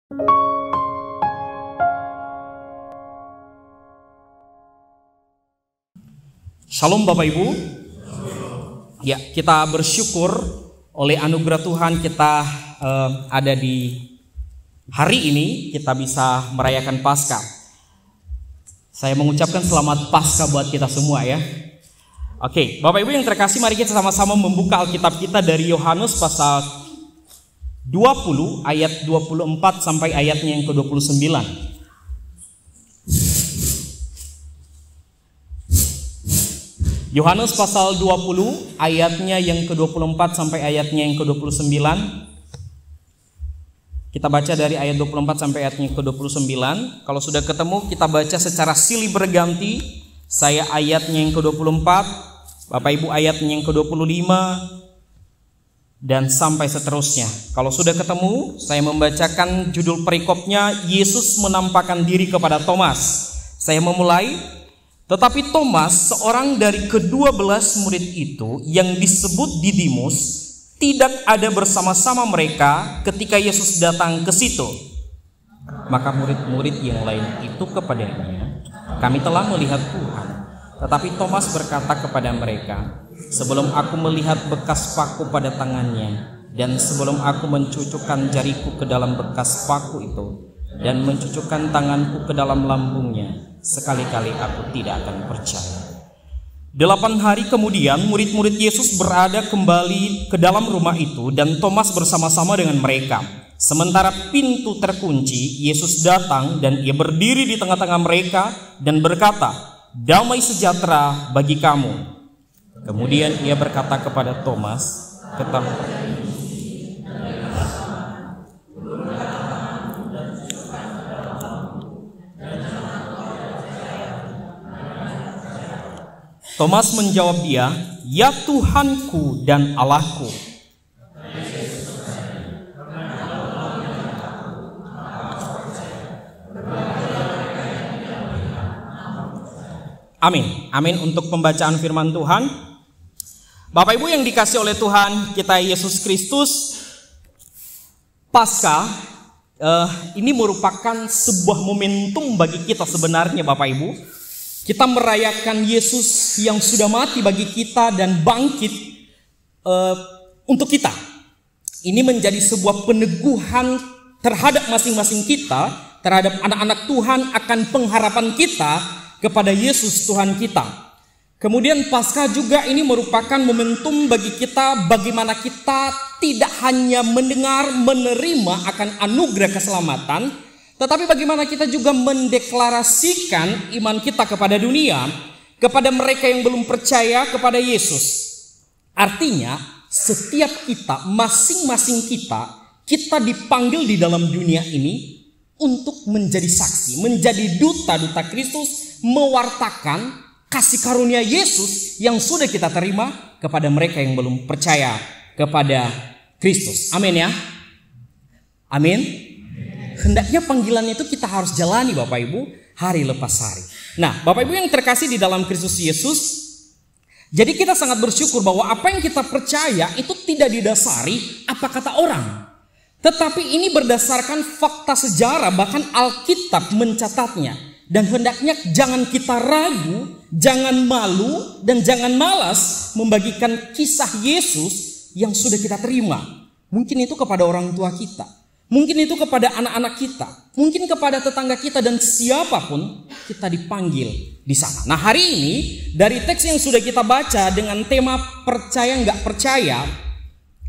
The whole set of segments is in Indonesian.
Shalom Bapak Ibu. Ya, kita bersyukur oleh anugerah Tuhan kita ada di hari ini, kita bisa merayakan Paskah. Saya mengucapkan selamat Paskah buat kita semua ya. Oke, Bapak Ibu yang terkasih, mari kita sama-sama membuka Alkitab kita dari Yohanes pasal 20 ayat 24 sampai ayatnya yang ke-29. Yohanes pasal 20 ayatnya yang ke-24 sampai ayatnya yang ke-29. Kita baca dari ayat 24 sampai ayatnya ke-29. Kalau sudah ketemu, kita baca secara silih berganti. Saya ayatnya yang ke-24, Bapak Ibu ayatnya yang ke-25, dan sampai seterusnya. Kalau sudah ketemu, saya membacakan judul perikopnya, Yesus menampakkan diri kepada Thomas. Saya memulai. Tetapi Thomas, seorang dari ke-12 murid itu yang disebut Didimus, tidak ada bersama-sama mereka ketika Yesus datang ke situ. Maka murid-murid yang lain itu kepadanya, kami telah melihat Tuhan. Tetapi Thomas berkata kepada mereka, sebelum aku melihat bekas paku pada tangannya, dan sebelum aku mencucukkan jariku ke dalam bekas paku itu, dan mencucukkan tanganku ke dalam lambungnya, sekali-kali aku tidak akan percaya. 8 hari kemudian murid-murid Yesus berada kembali ke dalam rumah itu, dan Thomas bersama-sama dengan mereka. Sementara pintu terkunci, Yesus datang dan ia berdiri di tengah-tengah mereka dan berkata, damai sejahtera bagi kamu. Kemudian ia berkata kepada Thomas, Thomas menjawab dia, ya Tuhanku dan Allahku. Amin. Amin untuk pembacaan firman Tuhan. Bapak Ibu yang dikasih oleh Tuhan kita Yesus Kristus, Paskah ini merupakan sebuah momentum bagi kita sebenarnya Bapak Ibu. Kita merayakan Yesus yang sudah mati bagi kita dan bangkit untuk kita. Ini menjadi sebuah peneguhan terhadap masing-masing kita, terhadap anak-anak Tuhan, akan pengharapan kita kepada Yesus Tuhan kita. Kemudian Paskah juga ini merupakan momentum bagi kita bagaimana kita tidak hanya mendengar, menerima akan anugerah keselamatan, tetapi bagaimana kita juga mendeklarasikan iman kita kepada dunia, kepada mereka yang belum percaya kepada Yesus. Artinya setiap kita, masing-masing kita dipanggil di dalam dunia ini untuk menjadi saksi, menjadi duta-duta Kristus, mewartakan kasih karunia Yesus yang sudah kita terima kepada mereka yang belum percaya kepada Kristus. Amin ya. Amin. Hendaknya panggilan itu kita harus jalani Bapak Ibu hari lepas hari. Nah Bapak Ibu yang terkasih di dalam Kristus Yesus, jadi kita sangat bersyukur bahwa apa yang kita percaya itu tidak didasari apa kata orang, tetapi ini berdasarkan fakta sejarah, bahkan Alkitab mencatatnya. Dan hendaknya jangan kita ragu, jangan malu, dan jangan malas membagikan kisah Yesus yang sudah kita terima. Mungkin itu kepada orang tua kita, mungkin itu kepada anak-anak kita, mungkin kepada tetangga kita, dan siapapun kita dipanggil di sana. Nah hari ini dari teks yang sudah kita baca dengan tema percaya nggak percaya,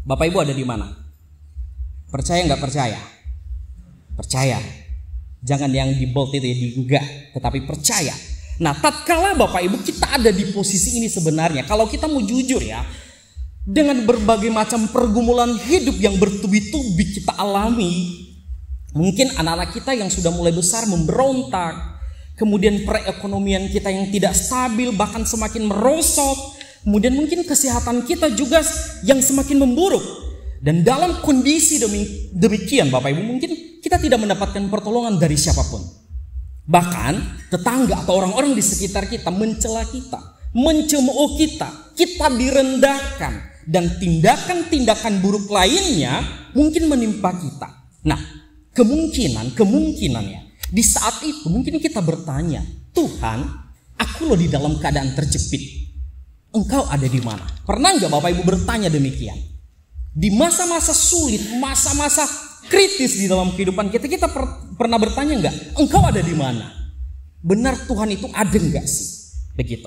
Bapak Ibu ada di mana? Percaya nggak percaya? Percaya. Jangan yang di bold itu ya, di enggak, tetapi percaya. Nah tatkala Bapak Ibu kita ada di posisi ini sebenarnya, kalau kita mau jujur ya, dengan berbagai macam pergumulan hidup yang bertubi-tubi kita alami, mungkin anak-anak kita yang sudah mulai besar memberontak, kemudian perekonomian kita yang tidak stabil bahkan semakin merosot, kemudian mungkin kesehatan kita juga yang semakin memburuk. Dan dalam kondisi demikian Bapak Ibu, mungkin kita tidak mendapatkan pertolongan dari siapapun. Bahkan tetangga atau orang-orang di sekitar kita mencela kita, mencemooh kita, kita direndahkan, dan tindakan-tindakan buruk lainnya mungkin menimpa kita. Nah, kemungkinannya di saat itu mungkin kita bertanya, Tuhan, aku loh di dalam keadaan terjepit, Engkau ada di mana? Pernah nggak Bapak Ibu bertanya demikian? Di masa-masa sulit, masa-masa kritis di dalam kehidupan kita, kita pernah bertanya nggak, Engkau ada di mana? Benar Tuhan itu ada nggak sih? Begitu.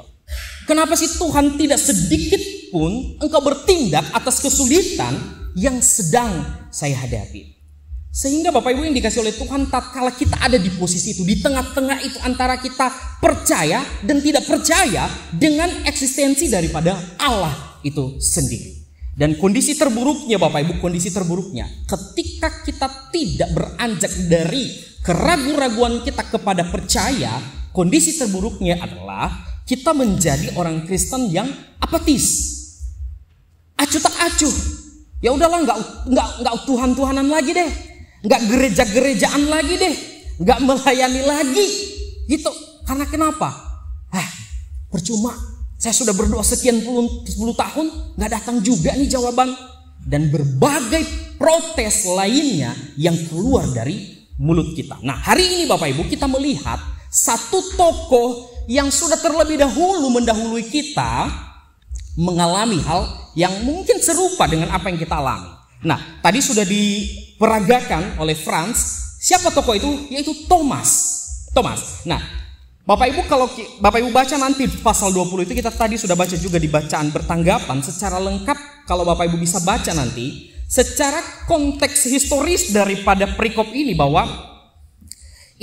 Kenapa sih Tuhan tidak sedikit pun Engkau bertindak atas kesulitan yang sedang saya hadapi? Sehingga Bapak Ibu yang dikasih oleh Tuhan, tatkala kita ada di posisi itu, di tengah-tengah itu antara kita percaya dan tidak percaya dengan eksistensi daripada Allah itu sendiri. Dan kondisi terburuknya Bapak Ibu, kondisi terburuknya ketika kita tidak beranjak dari keraguan-raguan kita kepada percaya, kondisi terburuknya adalah kita menjadi orang Kristen yang apatis, acuh tak acuh. Ya udahlah, nggak Tuhan-Tuhanan lagi deh, nggak gereja-gerejaan lagi deh, nggak melayani lagi, gitu. Karena kenapa? Percuma. Saya sudah berdoa sekian 10 tahun, nggak datang juga nih jawaban. Dan berbagai protes lainnya yang keluar dari mulut kita. Nah, hari ini Bapak Ibu kita melihat satu tokoh yang sudah terlebih dahulu mendahului kita mengalami hal yang mungkin serupa dengan apa yang kita alami. Nah, tadi sudah diperagakan oleh Franz. Siapa tokoh itu? Yaitu Thomas. Nah, Bapak Ibu kalau Bapak Ibu baca nanti pasal 20 itu, kita tadi sudah baca juga di bacaan bertanggapan secara lengkap. Kalau Bapak Ibu bisa baca nanti secara konteks historis daripada perikop ini, bahwa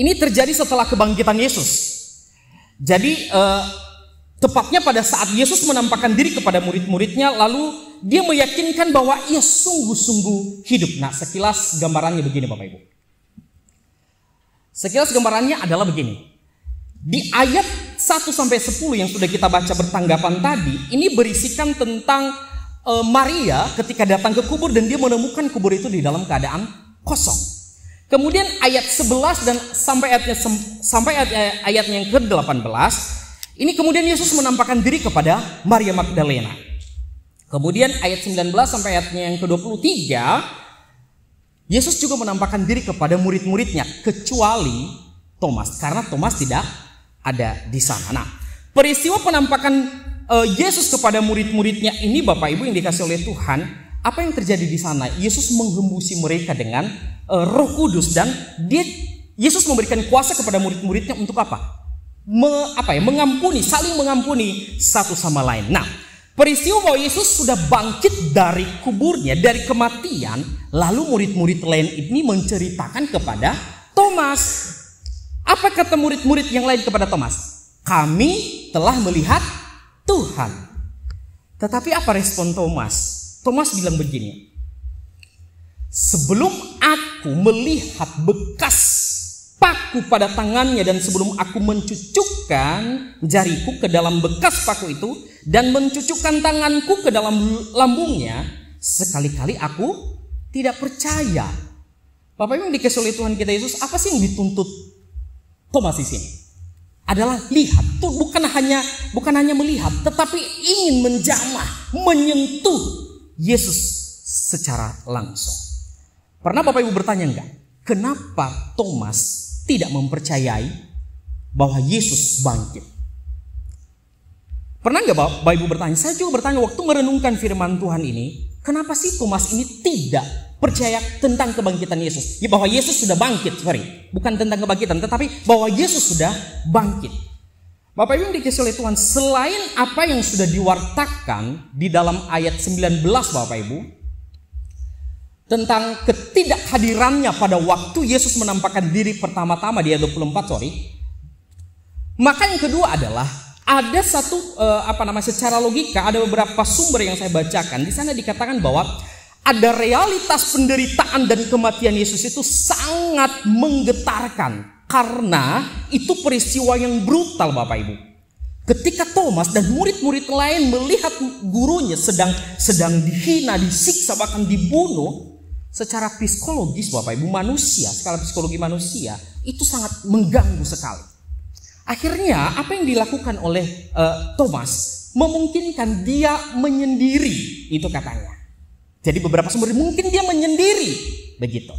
ini terjadi setelah kebangkitan Yesus. Jadi tepatnya pada saat Yesus menampakkan diri kepada murid-muridnya, lalu dia meyakinkan bahwa ia sungguh-sungguh hidup. Nah, sekilas gambarannya begini Bapak Ibu. Sekilas gambarannya adalah begini. Di ayat 1-10 yang sudah kita baca bertanggapan tadi, ini berisikan tentang Maria ketika datang ke kubur dan dia menemukan kubur itu di dalam keadaan kosong. Kemudian ayat 11 dan sampai ayatnya yang ke-18, ini kemudian Yesus menampakkan diri kepada Maria Magdalena. Kemudian ayat 19 sampai ayatnya yang ke-23, Yesus juga menampakkan diri kepada murid-muridnya kecuali Thomas, karena Thomas tidak ada di sana. Nah, peristiwa penampakan Yesus kepada murid-muridnya ini Bapak Ibu yang dikasih oleh Tuhan, apa yang terjadi di sana? Yesus menghembusi mereka dengan Roh Kudus, dan Yesus memberikan kuasa kepada murid-muridnya untuk apa? Mengampuni, saling mengampuni satu sama lain. Nah, peristiwa bahwa Yesus sudah bangkit dari kuburnya, dari kematian, lalu murid-murid lain ini menceritakan kepada Thomas. Apa kata murid-murid yang lain kepada Thomas? Kami telah melihat Tuhan. Tetapi apa respon Thomas? Thomas bilang begini, sebelum aku melihat bekas paku pada tangannya dan sebelum aku mencucukkan jariku ke dalam bekas paku itu dan mencucukkan tanganku ke dalam lambungnya, sekali-kali aku tidak percaya. Bapak Ibu yang dikasih oleh Tuhan kita Yesus, apa sih yang dituntut Thomas di sini? Adalah lihat, tuh bukan hanya melihat, tetapi ingin menjamah, menyentuh Yesus secara langsung. Pernah Bapak Ibu bertanya enggak? Kenapa Thomas tidak mempercayai bahwa Yesus bangkit? Pernah enggak Bapak Ibu bertanya? Saya juga bertanya waktu merenungkan firman Tuhan ini, kenapa sih Thomas ini tidak percaya tentang kebangkitan Yesus? Ya, bahwa Yesus sudah bangkit, bukan tentang kebangkitan, tetapi bahwa Yesus sudah bangkit. Bapak Ibu yang dikasih oleh Tuhan, selain apa yang sudah diwartakan di dalam ayat 19 Bapak Ibu, tentang ketidakhadirannya pada waktu Yesus menampakkan diri pertama-tama di ayat 24, maka yang kedua adalah ada satu secara logika, ada beberapa sumber yang saya bacakan. Di sana dikatakan bahwa ada realitas penderitaan dan kematian Yesus itu sangat menggetarkan, karena itu peristiwa yang brutal Bapak Ibu. Ketika Thomas dan murid-murid lain melihat gurunya sedang dihina, disiksa, bahkan dibunuh, secara psikologis Bapak Ibu, skala psikologi manusia itu sangat mengganggu sekali. Akhirnya apa yang dilakukan oleh Thomas memungkinkan dia menyendiri, itu katanya. Jadi beberapa sumber mungkin dia menyendiri begitu.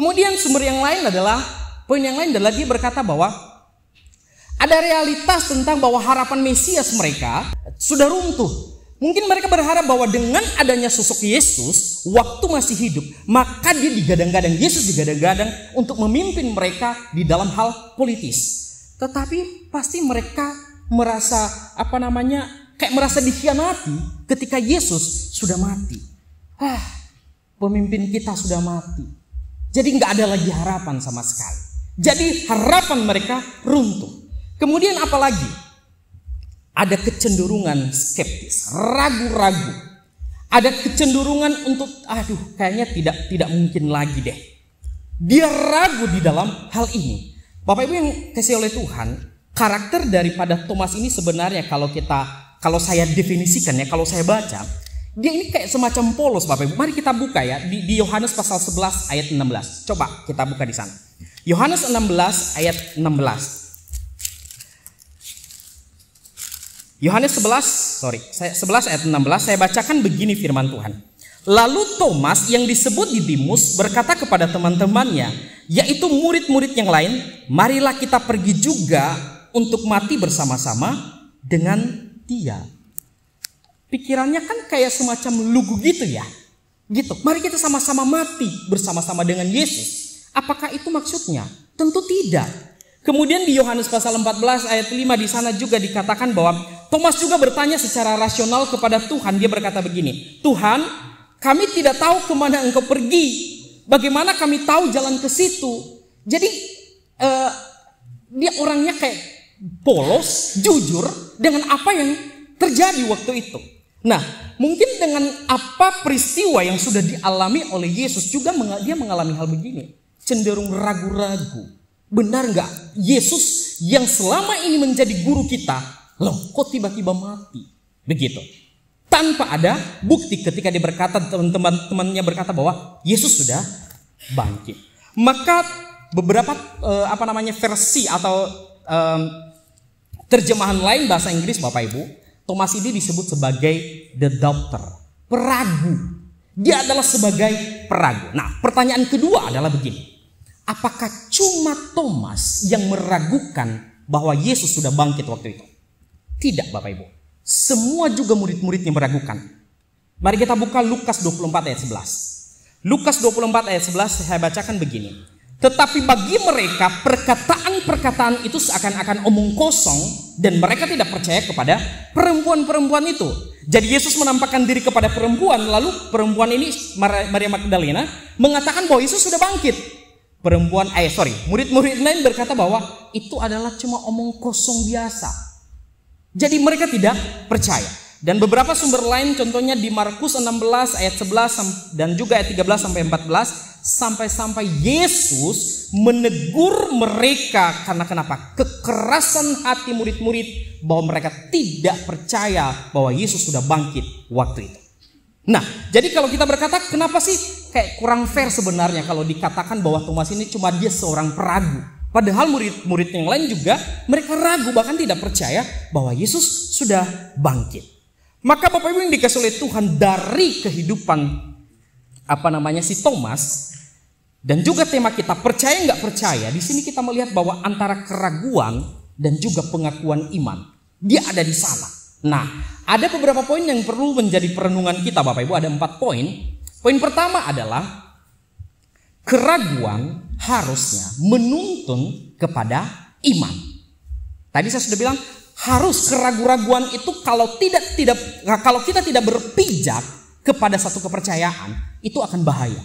Kemudian poin yang lain adalah dia berkata bahwa ada realitas tentang bahwa harapan Mesias mereka sudah runtuh. Mungkin mereka berharap bahwa dengan adanya sosok Yesus waktu masih hidup, maka dia digadang-gadang, Yesus digadang-gadang untuk memimpin mereka di dalam hal politis. Tetapi pasti mereka merasa kayak merasa dikhianati ketika Yesus sudah mati. Pemimpin kita sudah mati. Jadi nggak ada lagi harapan sama sekali. Jadi harapan mereka runtuh. Kemudian apalagi? Ada kecenderungan skeptis, ragu-ragu. Ada kecenderungan untuk, kayaknya tidak mungkin lagi deh. Dia ragu di dalam hal ini. Bapak Ibu yang kasih oleh Tuhan, karakter daripada Thomas ini sebenarnya kalau saya definisikan ya, kalau saya baca, dia ini kayak semacam polos, Bapak Ibu. Mari kita buka ya di Yohanes pasal 11 ayat 16. Coba kita buka di sana. Yohanes 16 ayat 16. Yohanes 11 ayat 16 saya bacakan begini firman Tuhan. Lalu Thomas yang disebut Didimus berkata kepada teman-temannya, yaitu murid-murid yang lain, marilah kita pergi juga untuk mati bersama-sama dengan dia. Pikirannya kan kayak semacam lugu gitu ya. Gitu. Mari kita sama-sama mati bersama-sama dengan Yesus. Apakah itu maksudnya? Tentu tidak. Kemudian di Yohanes pasal 14 ayat 5 di sana juga dikatakan bahwa Thomas juga bertanya secara rasional kepada Tuhan. Dia berkata begini, Tuhan, kami tidak tahu kemana engkau pergi. Bagaimana kami tahu jalan ke situ? Jadi dia orangnya kayak polos, jujur dengan apa yang terjadi waktu itu. Nah, mungkin dengan apa peristiwa yang sudah dialami oleh Yesus juga dia mengalami hal begini. Cenderung ragu-ragu. Benar nggak Yesus yang selama ini menjadi guru kita, loh kok tiba-tiba mati? Begitu. Tanpa ada bukti ketika dia berkata, teman-temannya berkata bahwa Yesus sudah bangkit. Maka beberapa versi atau terjemahan lain bahasa Inggris Bapak Ibu, Thomas ini disebut sebagai the doubter, peragu. Dia adalah sebagai peragu. Nah, pertanyaan kedua adalah begini. Apakah cuma Thomas yang meragukan bahwa Yesus sudah bangkit waktu itu? Tidak, Bapak Ibu. Semua juga murid-muridnya meragukan. Mari kita buka Lukas 24 ayat 11. Lukas 24 ayat 11 saya bacakan begini. Tetapi bagi mereka perkataan-perkataan itu seakan-akan omong kosong dan mereka tidak percaya kepada perempuan-perempuan itu. Jadi Yesus menampakkan diri kepada perempuan, lalu perempuan ini Maria Magdalena mengatakan bahwa Yesus sudah bangkit. Murid-murid lain berkata bahwa itu adalah cuma omong kosong biasa. Jadi mereka tidak percaya. Dan beberapa sumber lain contohnya di Markus 16 ayat 11 dan juga ayat 13 sampai 14 sampai Yesus menegur mereka karena kenapa? Kekerasan hati murid-murid bahwa mereka tidak percaya bahwa Yesus sudah bangkit waktu itu. Nah, jadi kalau kita berkata kenapa sih kayak kurang fair sebenarnya kalau dikatakan bahwa Thomas ini cuma dia seorang peragu. Padahal murid-murid yang lain juga mereka ragu bahkan tidak percaya bahwa Yesus sudah bangkit. Maka Bapak Ibu yang dikasih oleh Tuhan dari kehidupan si Thomas dan juga tema kita percaya nggak percaya, di sini kita melihat bahwa antara keraguan dan juga pengakuan iman dia ada di sana. Nah, ada beberapa poin yang perlu menjadi perenungan kita Bapak Ibu, ada 4 poin. Poin pertama adalah keraguan harusnya menuntun kepada iman. Tadi saya sudah bilang harus keraguan-raguan itu kalau kita tidak berpijak kepada satu kepercayaan itu akan bahaya.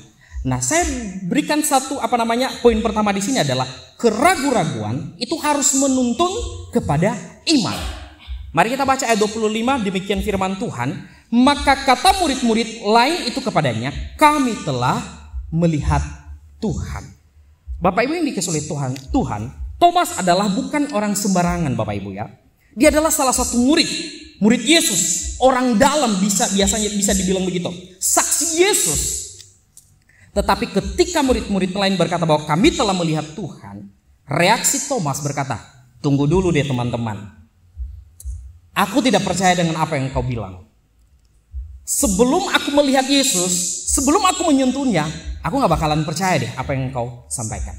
Nah, saya berikan poin pertama di sini adalah keraguan-raguan itu harus menuntun kepada iman. Mari kita baca ayat 25, demikian firman Tuhan. Maka kata murid-murid lain itu kepadanya, kami telah melihat Tuhan. Bapak Ibu yang dikasih oleh Tuhan, Thomas adalah bukan orang sembarangan Bapak Ibu ya. Dia adalah salah satu murid Yesus, orang dalam biasanya bisa dibilang begitu. Saksi Yesus. Tetapi ketika murid-murid lain berkata bahwa kami telah melihat Tuhan, reaksi Thomas berkata, tunggu dulu deh teman-teman. Aku tidak percaya dengan apa yang kau bilang. Sebelum aku melihat Yesus, Sebelum aku menyentuhnya, aku gak bakalan percaya deh apa yang engkau sampaikan.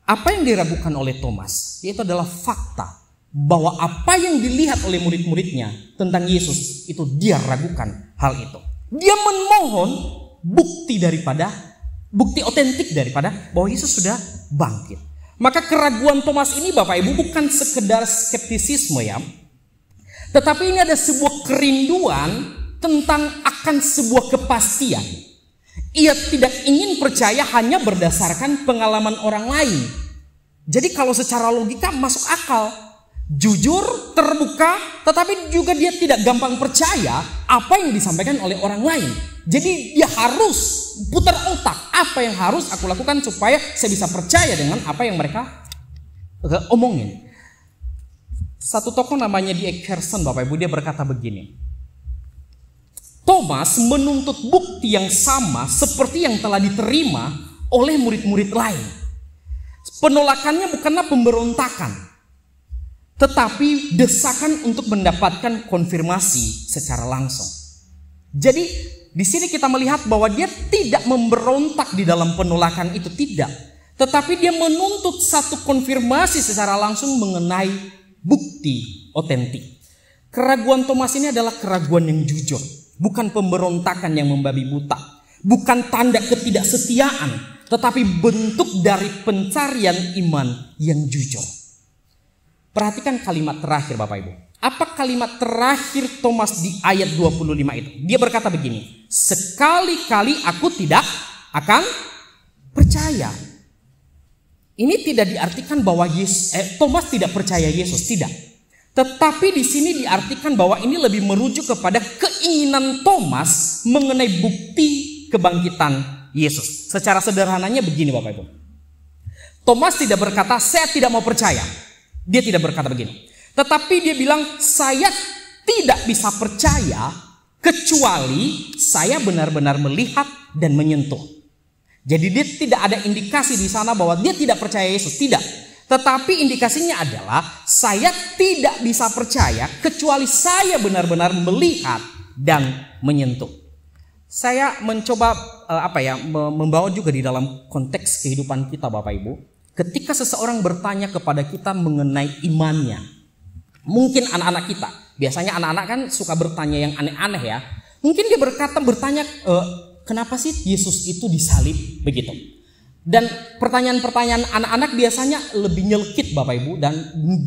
Apa yang diragukan oleh Thomas, yaitu adalah fakta bahwa apa yang dilihat oleh murid-muridnya tentang Yesus, itu dia ragukan hal itu. Dia memohon bukti otentik daripada bahwa Yesus sudah bangkit. Maka keraguan Thomas ini Bapak Ibu bukan sekedar skeptisisme ya, tetapi ini ada sebuah kerinduan tentang akan sebuah kepastian. Ia tidak ingin percaya hanya berdasarkan pengalaman orang lain. Jadi kalau secara logika masuk akal, jujur, terbuka, tetapi juga dia tidak gampang percaya apa yang disampaikan oleh orang lain. Jadi dia harus putar otak, apa yang harus aku lakukan supaya saya bisa percaya dengan apa yang mereka omongin. Satu tokoh namanya D.A. Carson, Bapak Ibu, dia berkata begini: Thomas menuntut bukti yang sama seperti yang telah diterima oleh murid-murid lain. Penolakannya bukanlah pemberontakan, tetapi desakan untuk mendapatkan konfirmasi secara langsung. Jadi di sini kita melihat bahwa dia tidak memberontak di dalam penolakan itu, tidak. Tetapi dia menuntut satu konfirmasi secara langsung mengenai bukti otentik. Keraguan Thomas ini adalah keraguan yang jujur, bukan pemberontakan yang membabi buta, bukan tanda ketidaksetiaan, tetapi bentuk dari pencarian iman yang jujur. Perhatikan kalimat terakhir Bapak Ibu. Apa kalimat terakhir Thomas di ayat 25 itu? Dia berkata begini: sekali-kali aku tidak akan percaya. Ini tidak diartikan bahwa Thomas tidak percaya Yesus, tidak. Tetapi di sini diartikan bahwa ini lebih merujuk kepada keinginan Thomas mengenai bukti kebangkitan Yesus. Secara sederhananya begini Bapak Ibu. Thomas tidak berkata saya tidak mau percaya. Dia tidak berkata begini. Tetapi dia bilang saya tidak bisa percaya kecuali saya benar-benar melihat dan menyentuh. Jadi dia tidak ada indikasi di sana bahwa dia tidak percaya Yesus, tidak. Tetapi indikasinya adalah saya tidak bisa percaya kecuali saya benar-benar melihat dan menyentuh. Saya mencoba membawa juga di dalam konteks kehidupan kita Bapak Ibu. Ketika seseorang bertanya kepada kita mengenai imannya, mungkin anak-anak kita, biasanya anak-anak kan suka bertanya yang aneh-aneh ya. Mungkin dia bertanya, kenapa sih Yesus itu disalib begitu? Dan pertanyaan-pertanyaan anak-anak biasanya lebih nyelkit Bapak Ibu dan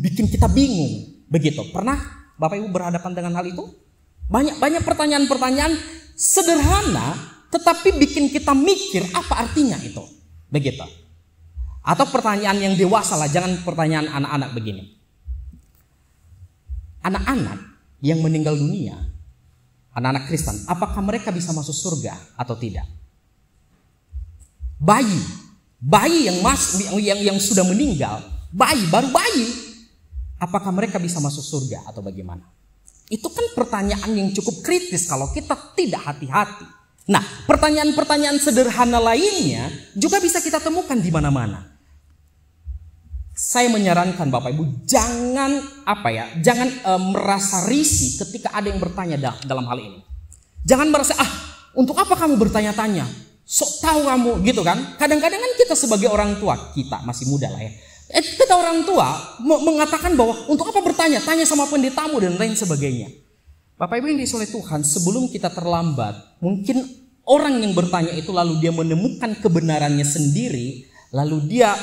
bikin kita bingung begitu. Pernah Bapak Ibu berhadapan dengan hal itu? Banyak pertanyaan-pertanyaan sederhana tetapi bikin kita mikir apa artinya itu. Begitu. Atau pertanyaan yang dewasa lah, jangan pertanyaan anak-anak begini. Anak-anak yang meninggal dunia, anak-anak Kristen, apakah mereka bisa masuk surga atau tidak? Bayi yang sudah meninggal, baru bayi, apakah mereka bisa masuk surga atau bagaimana? Itu kan pertanyaan yang cukup kritis kalau kita tidak hati-hati. Nah, pertanyaan-pertanyaan sederhana lainnya juga bisa kita temukan di mana-mana. Saya menyarankan Bapak Ibu jangan merasa risih ketika ada yang bertanya dalam hal ini. Jangan merasa untuk apa kamu bertanya-tanya? Sok tahu kamu gitu kan? Kadang-kadang kan kita sebagai orang tua, kita masih muda lah ya. Kita orang tua mengatakan bahwa untuk apa bertanya? Tanya sama pendetamu dan lain sebagainya. Bapak Ibu yang disoleh Tuhan, sebelum kita terlambat, mungkin orang yang bertanya itu lalu dia menemukan kebenarannya sendiri, lalu dia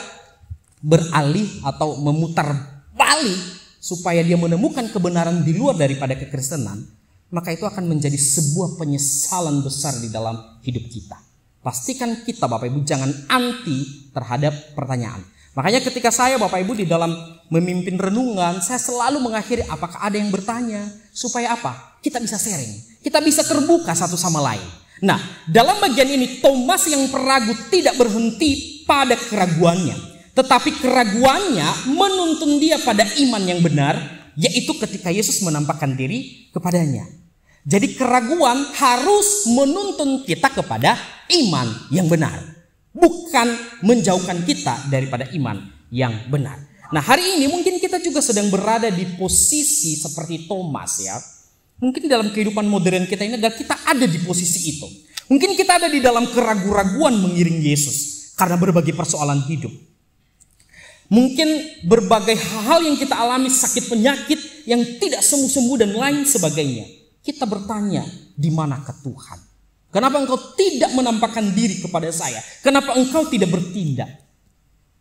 beralih atau memutar balik supaya dia menemukan kebenaran di luar daripada kekristenan, maka itu akan menjadi sebuah penyesalan besar di dalam hidup kita. Pastikan kita Bapak Ibu jangan anti terhadap pertanyaan. Makanya ketika saya Bapak Ibu di dalam memimpin renungan, saya selalu mengakhiri apakah ada yang bertanya, supaya apa? Kita bisa sharing, kita bisa terbuka satu sama lain. Nah, dalam bagian ini Thomas yang peragu tidak berhenti pada keraguannya. Tetapi keraguannya menuntun dia pada iman yang benar, yaitu ketika Yesus menampakkan diri kepadanya. Jadi keraguan harus menuntun kita kepada iman yang benar, bukan menjauhkan kita daripada iman yang benar. Nah, hari ini mungkin kita juga sedang berada di posisi seperti Thomas ya. Mungkin dalam kehidupan modern kita ini adalah kita ada di posisi itu. Mungkin kita ada di dalam keraguan-raguan mengiring Yesus karena berbagai persoalan hidup. Mungkin berbagai hal yang kita alami, sakit penyakit yang tidak sembuh-sembuh dan lain sebagainya. Kita bertanya, di manakah Tuhan? Kenapa engkau tidak menampakkan diri kepada saya? Kenapa engkau tidak bertindak?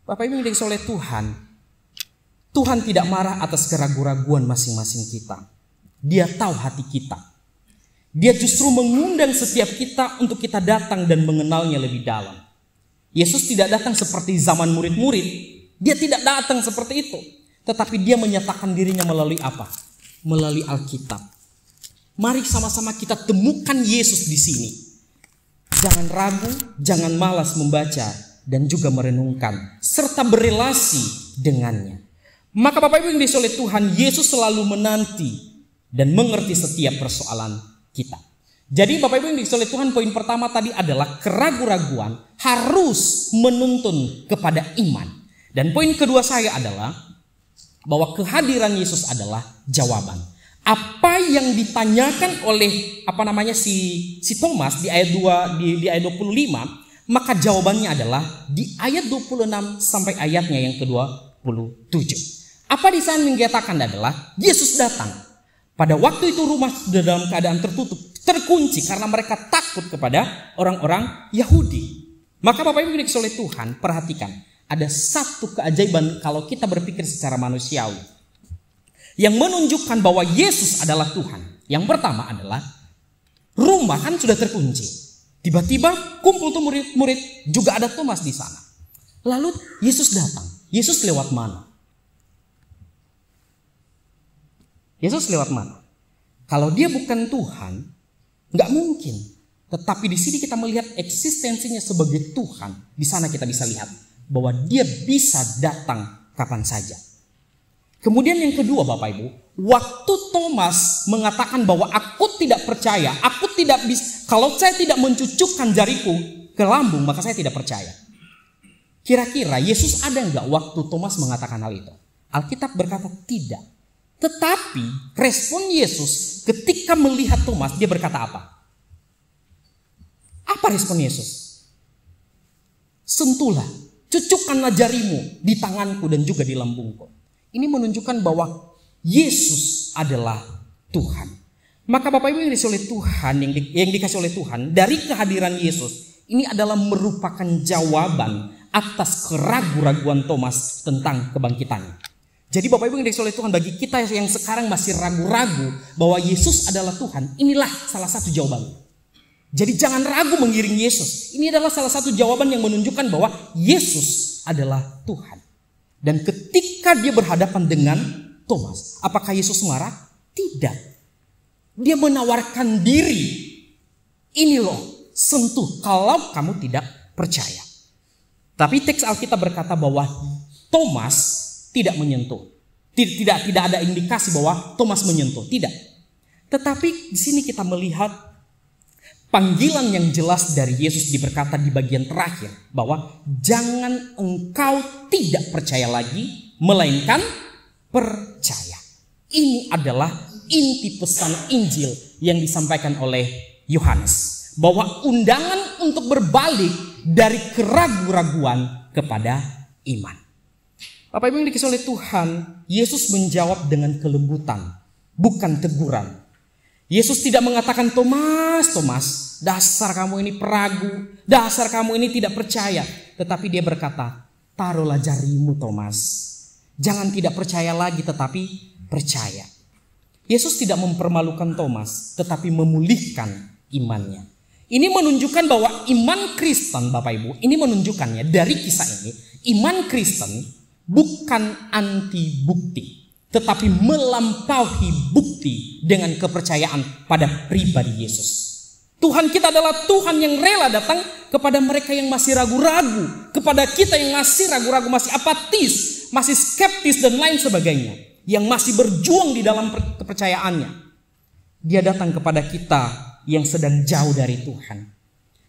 Bapak Ibu yang dikasihi oleh Tuhan, Tuhan tidak marah atas keraguan-raguan masing-masing kita. Dia tahu hati kita. Dia justru mengundang setiap kita untuk kita datang dan mengenalnya lebih dalam. Yesus tidak datang seperti zaman murid-murid. Dia tidak datang seperti itu. Tetapi dia menyatakan dirinya melalui apa? Melalui Alkitab. Mari sama-sama kita temukan Yesus di sini. Jangan ragu, jangan malas membaca dan juga merenungkan. Serta berelasi dengannya. Maka Bapak Ibu yang dikasihi oleh Tuhan, Yesus selalu menanti dan mengerti setiap persoalan kita. Jadi Bapak Ibu yang dikasihi oleh Tuhan, poin pertama tadi adalah keraguan-raguan harus menuntun kepada iman. Dan poin kedua saya adalah bahwa kehadiran Yesus adalah jawaban. Apa yang ditanyakan oleh si Thomas di ayat 2 di ayat 25, maka jawabannya adalah di ayat 26 sampai ayatnya yang ke-27. Apa di sana yang dikatakan adalah Yesus datang. Pada waktu itu rumah sudah dalam keadaan tertutup, terkunci karena mereka takut kepada orang-orang Yahudi. Maka Bapak Ibu dikasihi oleh Tuhan, perhatikan. Ada satu keajaiban kalau kita berpikir secara manusiawi yang menunjukkan bahwa Yesus adalah Tuhan. Yang pertama adalah rumah kan sudah terkunci. Tiba-tiba kumpul tuh murid-murid, juga ada Thomas di sana. Lalu Yesus datang. Yesus lewat mana? Yesus lewat mana? Kalau dia bukan Tuhan, nggak mungkin. Tetapi di sini kita melihat eksistensinya sebagai Tuhan. Di sana kita bisa lihat bahwa dia bisa datang kapan saja. Kemudian yang kedua Bapak Ibu, waktu Thomas mengatakan bahwa aku tidak percaya, aku tidak bisa, kalau saya tidak mencucukkan jariku ke lambung maka saya tidak percaya. Kira-kira Yesus ada enggak waktu Thomas mengatakan hal itu? Alkitab berkata tidak. Tetapi respon Yesus ketika melihat Thomas, dia berkata apa? Apa respon Yesus? Sentuhlah, cucukkanlah jarimu di tanganku dan juga di lambungku. Ini menunjukkan bahwa Yesus adalah Tuhan. Maka Bapak Ibu yang dikasihi oleh Tuhan, yang dikasih oleh Tuhan, dari kehadiran Yesus, ini adalah merupakan jawaban atas keraguan-raguan Thomas tentang kebangkitannya. Jadi Bapak Ibu yang dikasihi oleh Tuhan, bagi kita yang sekarang masih ragu-ragu bahwa Yesus adalah Tuhan, inilah salah satu jawaban. Jadi jangan ragu mengiring Yesus. Ini adalah salah satu jawaban yang menunjukkan bahwa Yesus adalah Tuhan. Dan ketika dia berhadapan dengan Thomas, apakah Yesus marah? Tidak. Dia menawarkan diri. Ini loh, sentuh kalau kamu tidak percaya. Tapi teks Alkitab berkata bahwa Thomas tidak menyentuh. Tidak ada indikasi bahwa Thomas menyentuh. Tidak. Tetapi di sini kita melihat panggilan yang jelas dari Yesus diberkata di bagian terakhir bahwa jangan engkau tidak percaya lagi, melainkan percaya. Ini adalah inti pesan Injil yang disampaikan oleh Yohanes, bahwa undangan untuk berbalik dari keraguan-raguan kepada iman. Bapak Ibu yang dikasihi oleh Tuhan, Yesus menjawab dengan kelembutan, bukan teguran. Yesus tidak mengatakan, Thomas, dasar kamu ini peragu, dasar kamu ini tidak percaya. Tetapi dia berkata, taruhlah jarimu Thomas. Jangan tidak percaya lagi tetapi percaya. Yesus tidak mempermalukan Thomas, tetapi memulihkan imannya. Ini menunjukkan bahwa iman Kristen, Bapak Ibu, ini menunjukkannya dari kisah ini, iman Kristen bukan anti bukti, tetapi melampaui bukti dengan kepercayaan pada pribadi Yesus. Tuhan kita adalah Tuhan yang rela datang kepada mereka yang masih ragu-ragu, kepada kita yang masih ragu-ragu, masih apatis, masih skeptis dan lain sebagainya, yang masih berjuang di dalam kepercayaannya. Dia datang kepada kita yang sedang jauh dari Tuhan.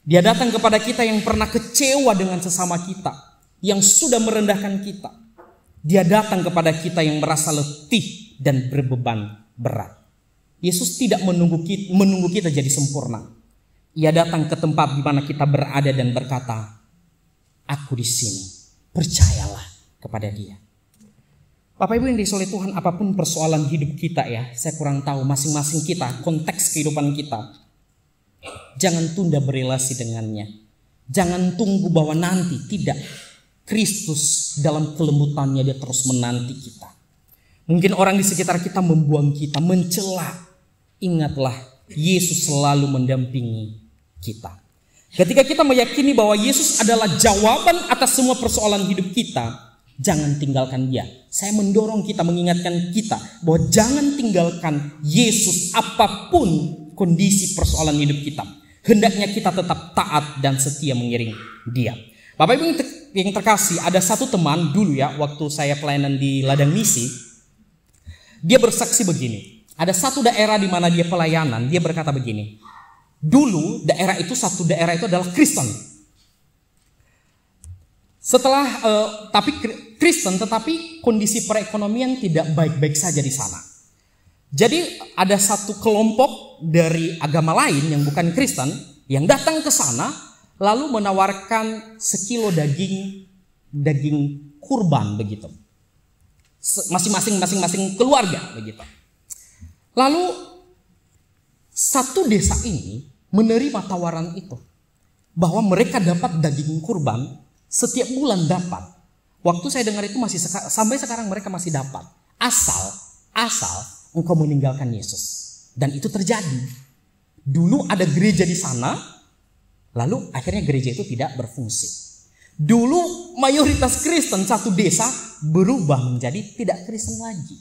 Dia datang kepada kita yang pernah kecewa dengan sesama kita, yang sudah merendahkan kita. Dia datang kepada kita yang merasa letih dan berbeban berat. Yesus tidak menunggu kita jadi sempurna. Ia datang ke tempat di mana kita berada dan berkata, aku di sini, percayalah kepada Dia. Bapak Ibu yang dikasihi Tuhan, apapun persoalan hidup kita ya, saya kurang tahu masing-masing kita, konteks kehidupan kita. Jangan tunda berelasi dengannya. Jangan tunggu bahwa nanti, tidak. Kristus dalam kelembutannya Dia terus menanti kita. Mungkin orang di sekitar kita membuang kita, mencela. Ingatlah, Yesus selalu mendampingi kita. Ketika kita meyakini bahwa Yesus adalah jawaban atas semua persoalan hidup kita, jangan tinggalkan Dia. Saya mendorong kita, mengingatkan kita bahwa jangan tinggalkan Yesus apapun kondisi persoalan hidup kita. Hendaknya kita tetap taat dan setia mengiring Dia. Bapak Ibu yang terkasih, ada satu teman dulu ya, waktu saya pelayanan di ladang misi, dia bersaksi begini. Ada satu daerah di mana dia pelayanan, dia berkata begini. Dulu daerah itu, satu daerah itu adalah Kristen. Setelah tapi Kristen, tetapi kondisi perekonomian tidak baik-baik saja di sana. Jadi ada satu kelompok dari agama lain yang bukan Kristen yang datang ke sana lalu menawarkan sekilo daging kurban begitu. Masing-masing keluarga begitu. Lalu satu desa ini menerima tawaran itu bahwa mereka dapat daging kurban setiap bulan dapat. Waktu saya dengar itu masih sampai sekarang mereka masih dapat. Asal engkau meninggalkan Yesus. Dan itu terjadi. Dulu ada gereja di sana, lalu akhirnya gereja itu tidak berfungsi. Dulu mayoritas Kristen satu desa berubah menjadi tidak Kristen lagi.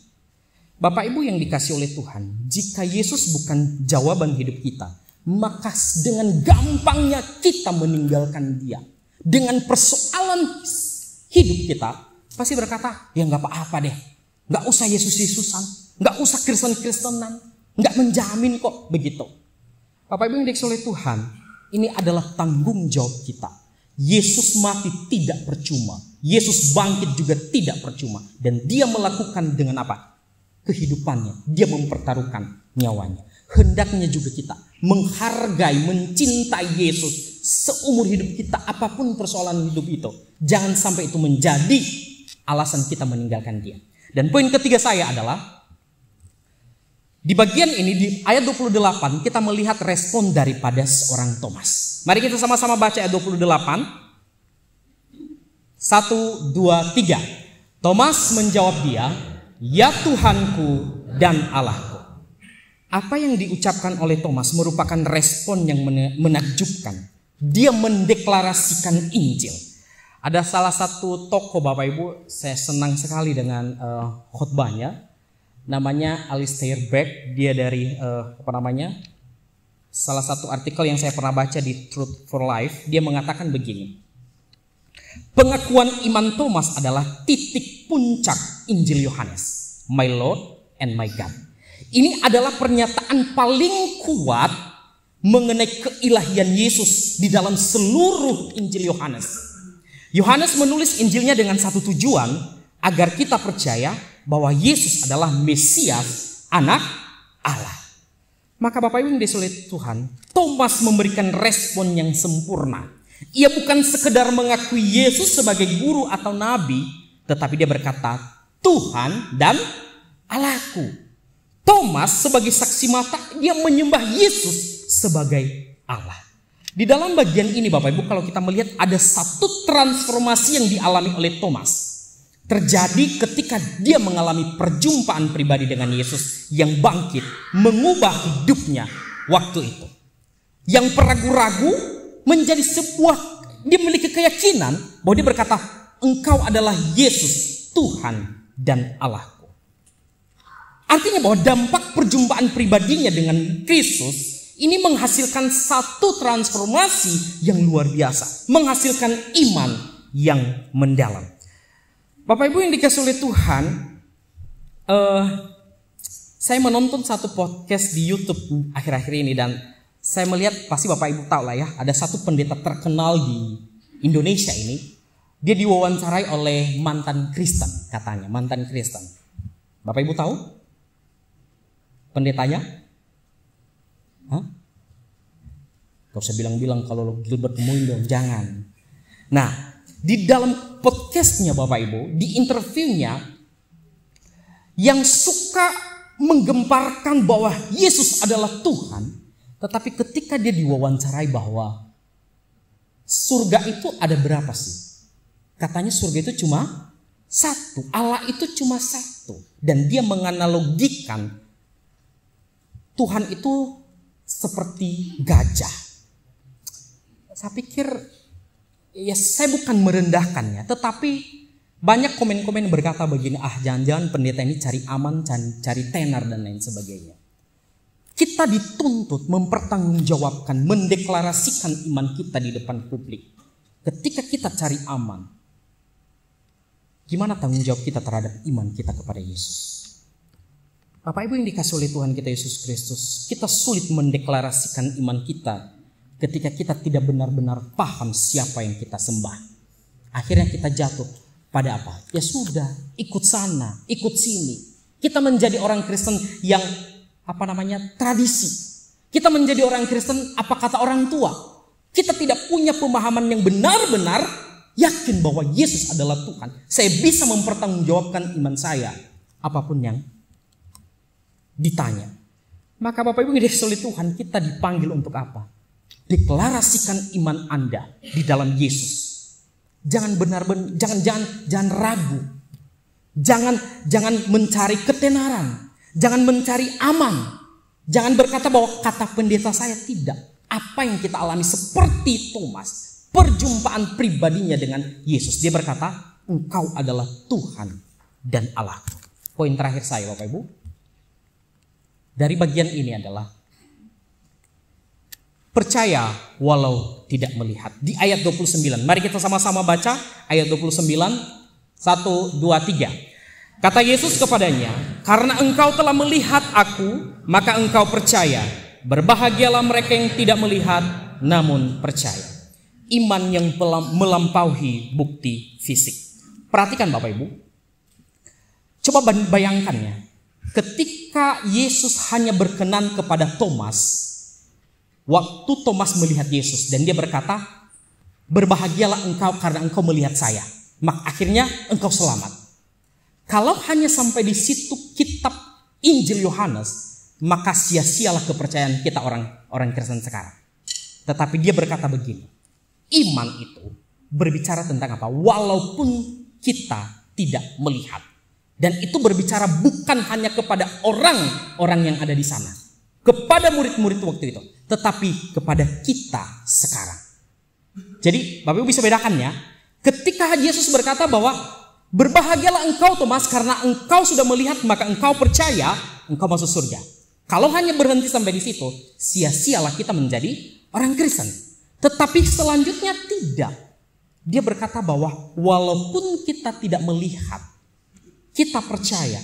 Bapak Ibu yang dikasih oleh Tuhan, jika Yesus bukan jawaban hidup kita, maka dengan gampangnya kita meninggalkan Dia. Dengan persoalan hidup kita, pasti berkata, ya gak apa-apa deh. Gak usah Yesus-Yesusan, gak usah Kristen-Kristenan, gak menjamin kok begitu. Bapak Ibu yang dikasihi oleh Tuhan, ini adalah tanggung jawab kita. Yesus mati tidak percuma. Yesus bangkit juga tidak percuma. Dan Dia melakukan dengan apa? Kehidupannya. Dia mempertaruhkan nyawanya. Hendaknya juga kita menghargai, mencintai Yesus seumur hidup kita, apapun persoalan hidup itu. Jangan sampai itu menjadi alasan kita meninggalkan Dia. Dan poin ketiga saya adalah, di bagian ini, di ayat 28, kita melihat respon daripada seorang Thomas. Mari kita sama-sama baca ayat 28. 1, 2, 3. Thomas menjawab Dia, ya Tuhanku dan Allahku. Apa yang diucapkan oleh Thomas merupakan respon yang menakjubkan. Dia mendeklarasikan Injil. Ada salah satu tokoh Bapak Ibu, saya senang sekali dengan khotbahnya. Namanya Alistair Begg. Dia dari salah satu artikel yang saya pernah baca di Truth for Life. Dia mengatakan begini. Pengakuan iman Thomas adalah titik puncak Injil Yohanes. My Lord and my God. Ini adalah pernyataan paling kuat mengenai keilahian Yesus di dalam seluruh Injil Yohanes. Yohanes menulis Injilnya dengan satu tujuan, agar kita percaya bahwa Yesus adalah Mesias, anak Allah. Maka Bapak Ibu yang dikasihi oleh Tuhan, Thomas memberikan respon yang sempurna. Ia bukan sekedar mengakui Yesus sebagai guru atau nabi, tetapi dia berkata, Tuhan dan Allahku. Thomas sebagai saksi mata, dia menyembah Yesus sebagai Allah. Di dalam bagian ini Bapak Ibu, kalau kita melihat ada satu transformasi yang dialami oleh Thomas. Terjadi ketika dia mengalami perjumpaan pribadi dengan Yesus yang bangkit, mengubah hidupnya waktu itu. Yang peragu-ragu menjadi sebuah, dia memiliki keyakinan bahwa dia berkata, engkau adalah Yesus, Tuhan dan Allahku. Artinya bahwa dampak perjumpaan pribadinya dengan Kristus ini menghasilkan satu transformasi yang luar biasa. Menghasilkan iman yang mendalam. Bapak Ibu yang dikasihi oleh Tuhan, saya menonton satu podcast di YouTube akhir-akhir ini dan saya melihat, pasti Bapak Ibu tahu lah ya, ada satu pendeta terkenal di Indonesia ini. Dia diwawancarai oleh mantan Kristen, katanya, mantan Kristen. Bapak Ibu tahu pendetanya? Hah? Gak usah bilang-bilang kalau Gilbert temuin dong, jangan. Nah, di dalam podcastnya Bapak Ibu, di interviewnya, yang suka menggemparkan bahwa Yesus adalah Tuhan, tetapi ketika dia diwawancarai bahwa surga itu ada berapa sih? Katanya surga itu cuma satu, Allah itu cuma satu. Dan dia menganalogikan Tuhan itu seperti gajah. Saya pikir, ya saya bukan merendahkannya, tetapi banyak komen-komen berkata begini, jangan-jangan pendeta ini cari aman, cari tenar dan lain sebagainya. Kita dituntut mempertanggungjawabkan, mendeklarasikan iman kita di depan publik. Ketika kita cari aman, gimana tanggung jawab kita terhadap iman kita kepada Yesus? Bapak Ibu yang dikasih oleh Tuhan kita Yesus Kristus, kita sulit mendeklarasikan iman kita ketika kita tidak benar-benar paham siapa yang kita sembah. Akhirnya kita jatuh pada apa? Ya sudah, ikut sana, ikut sini. Kita menjadi orang Kristen yang tradisi. Kita menjadi orang Kristen apa kata orang tua. Kita tidak punya pemahaman yang benar-benar yakin bahwa Yesus adalah Tuhan. Saya bisa mempertanggungjawabkan iman saya apapun yang ditanya. Maka Bapak Ibu yang dikasihi oleh Tuhan, kita dipanggil untuk apa? Deklarasikan iman Anda di dalam Yesus. Jangan jangan ragu. Jangan mencari ketenaran. Jangan mencari aman. Jangan berkata bahwa kata pendeta saya tidak. Apa yang kita alami seperti Thomas, perjumpaan pribadinya dengan Yesus. Dia berkata, Engkau adalah Tuhan dan Allah. Poin terakhir saya Bapak Ibu, dari bagian ini adalah percaya walau tidak melihat. Di ayat 29, mari kita sama-sama baca ayat 29, 1, 2, 3. Kata Yesus kepadanya, karena engkau telah melihat aku, maka engkau percaya. Berbahagialah mereka yang tidak melihat, namun percaya. Iman yang melampaui bukti fisik. Perhatikan Bapak Ibu. Coba bayangkan ya. Ketika Yesus hanya berkenan kepada Thomas, waktu Thomas melihat Yesus dan dia berkata, berbahagialah engkau karena engkau melihat saya. Maka akhirnya engkau selamat. Kalau hanya sampai di situ kitab Injil Yohanes, maka sia-sialah kepercayaan kita orang Kristen sekarang. Tetapi dia berkata begini, iman itu berbicara tentang apa? Walaupun kita tidak melihat. Dan itu berbicara bukan hanya kepada orang-orang yang ada di sana, kepada murid-murid waktu itu, tetapi kepada kita sekarang. Jadi Bapak Ibu bisa bedakan ya. Ketika Yesus berkata bahwa berbahagialah engkau Thomas karena engkau sudah melihat maka engkau percaya, engkau masuk surga. Kalau hanya berhenti sampai di situ, sia-sialah kita menjadi orang Kristen. Tetapi selanjutnya tidak. Dia berkata bahwa walaupun kita tidak melihat, kita percaya,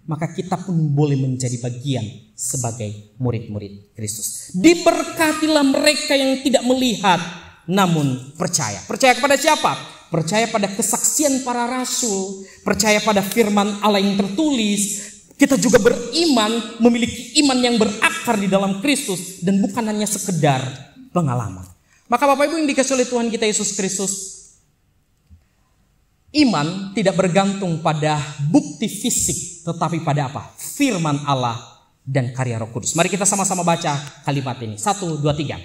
maka kita pun boleh menjadi bagian sebagai murid-murid Kristus. Diberkatilah mereka yang tidak melihat namun percaya. Percaya kepada siapa? Percaya pada kesaksian para rasul, percaya pada firman Allah yang tertulis. Kita juga beriman, memiliki iman yang berakar di dalam Kristus dan bukan hanya sekedar pengalaman. Maka Bapak Ibu yang dikasihi oleh Tuhan kita Yesus Kristus, iman tidak bergantung pada bukti fisik, tetapi pada apa? Firman Allah dan karya Roh Kudus. Mari kita sama-sama baca kalimat ini. 1, 2, 3.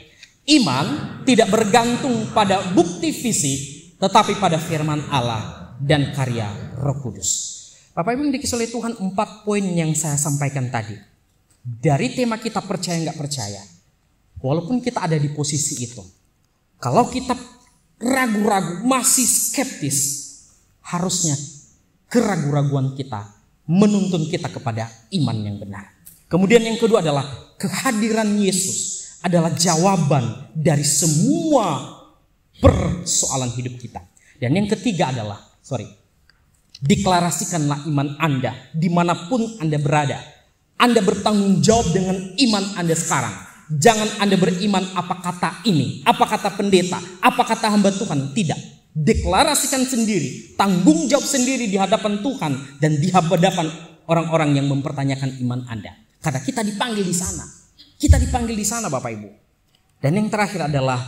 Iman tidak bergantung pada bukti fisik, tetapi pada firman Allah dan karya Roh Kudus. Bapak Ibu yang dikasihi oleh Tuhan, 4 poin yang saya sampaikan tadi. Dari tema kita percaya nggak percaya, walaupun kita ada di posisi itu, kalau kita ragu-ragu, masih skeptis, harusnya keraguan-raguan kita menuntun kita kepada iman yang benar. Kemudian yang kedua adalah kehadiran Yesus adalah jawaban dari semua persoalan hidup kita. Dan yang ketiga adalah, deklarasikanlah iman Anda dimanapun Anda berada. Anda bertanggung jawab dengan iman Anda sekarang. Jangan Anda beriman apa kata ini, apa kata pendeta, apa kata hamba Tuhan. Tidak. Deklarasikan sendiri, tanggung jawab sendiri di hadapan Tuhan dan di hadapan orang-orang yang mempertanyakan iman Anda. Karena kita dipanggil di sana. Kita dipanggil di sana Bapak Ibu. Dan yang terakhir adalah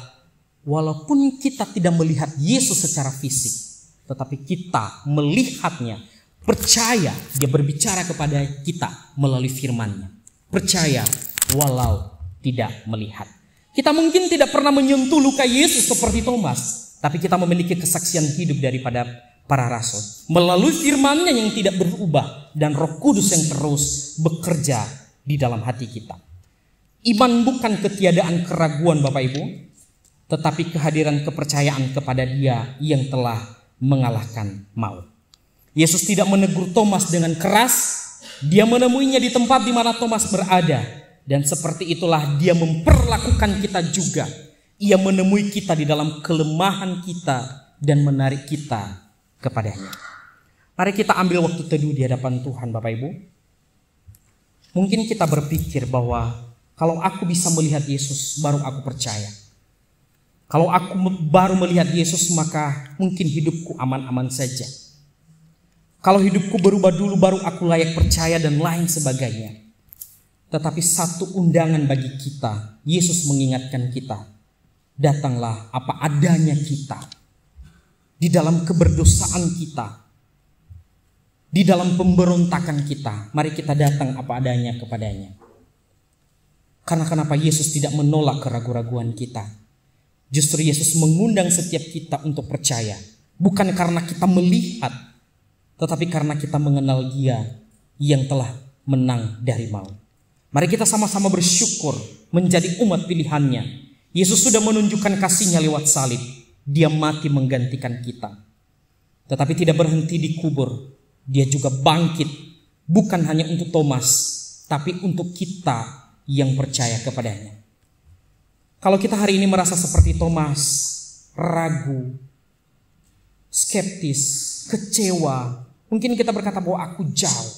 walaupun kita tidak melihat Yesus secara fisik, tetapi kita melihatnya, percaya dia berbicara kepada kita melalui firman-Nya. Percaya walau tidak melihat. Kita mungkin tidak pernah menyentuh luka Yesus seperti Thomas, tapi kita memiliki kesaksian hidup daripada para rasul. Melalui firman-Nya yang tidak berubah dan Roh Kudus yang terus bekerja di dalam hati kita. Iman bukan ketiadaan keraguan Bapak Ibu, tetapi kehadiran kepercayaan kepada Dia yang telah mengalahkan maut. Yesus tidak menegur Thomas dengan keras. Dia menemuinya di tempat di mana Thomas berada. Dan seperti itulah Dia memperlakukan kita juga. Ia menemui kita di dalam kelemahan kita dan menarik kita kepadanya. Mari kita ambil waktu teduh di hadapan Tuhan Bapak Ibu. Mungkin kita berpikir bahwa kalau aku bisa melihat Yesus, baru aku percaya. Kalau aku baru melihat Yesus, maka mungkin hidupku aman-aman saja. Kalau hidupku berubah dulu, baru aku layak percaya dan lain sebagainya. Tetapi satu undangan bagi kita, Yesus mengingatkan kita. Datanglah apa adanya kita. Di dalam keberdosaan kita. Di dalam pemberontakan kita. Mari kita datang apa adanya kepadanya. Karena kenapa Yesus tidak menolak keraguan-raguan kita? Justru Yesus mengundang setiap kita untuk percaya. Bukan karena kita melihat, tetapi karena kita mengenal Dia yang telah menang dari maut. Mari kita sama-sama bersyukur menjadi umat pilihan-Nya. Yesus sudah menunjukkan kasih-Nya lewat salib. Dia mati menggantikan kita. Tetapi tidak berhenti di kubur. Dia juga bangkit. Bukan hanya untuk Thomas, tapi untuk kita yang percaya kepadanya. Kalau kita hari ini merasa seperti Thomas, ragu, skeptis, kecewa, mungkin kita berkata bahwa aku jauh.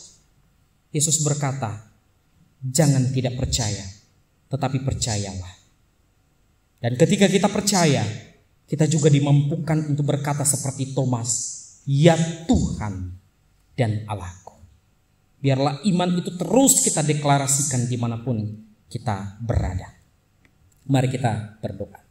Yesus berkata, jangan tidak percaya, tetapi percayalah. Dan ketika kita percaya, kita juga dimampukan untuk berkata seperti Thomas, ya Tuhan dan Allahku. Biarlah iman itu terus kita deklarasikan dimanapun kita berada. Mari kita berdoa.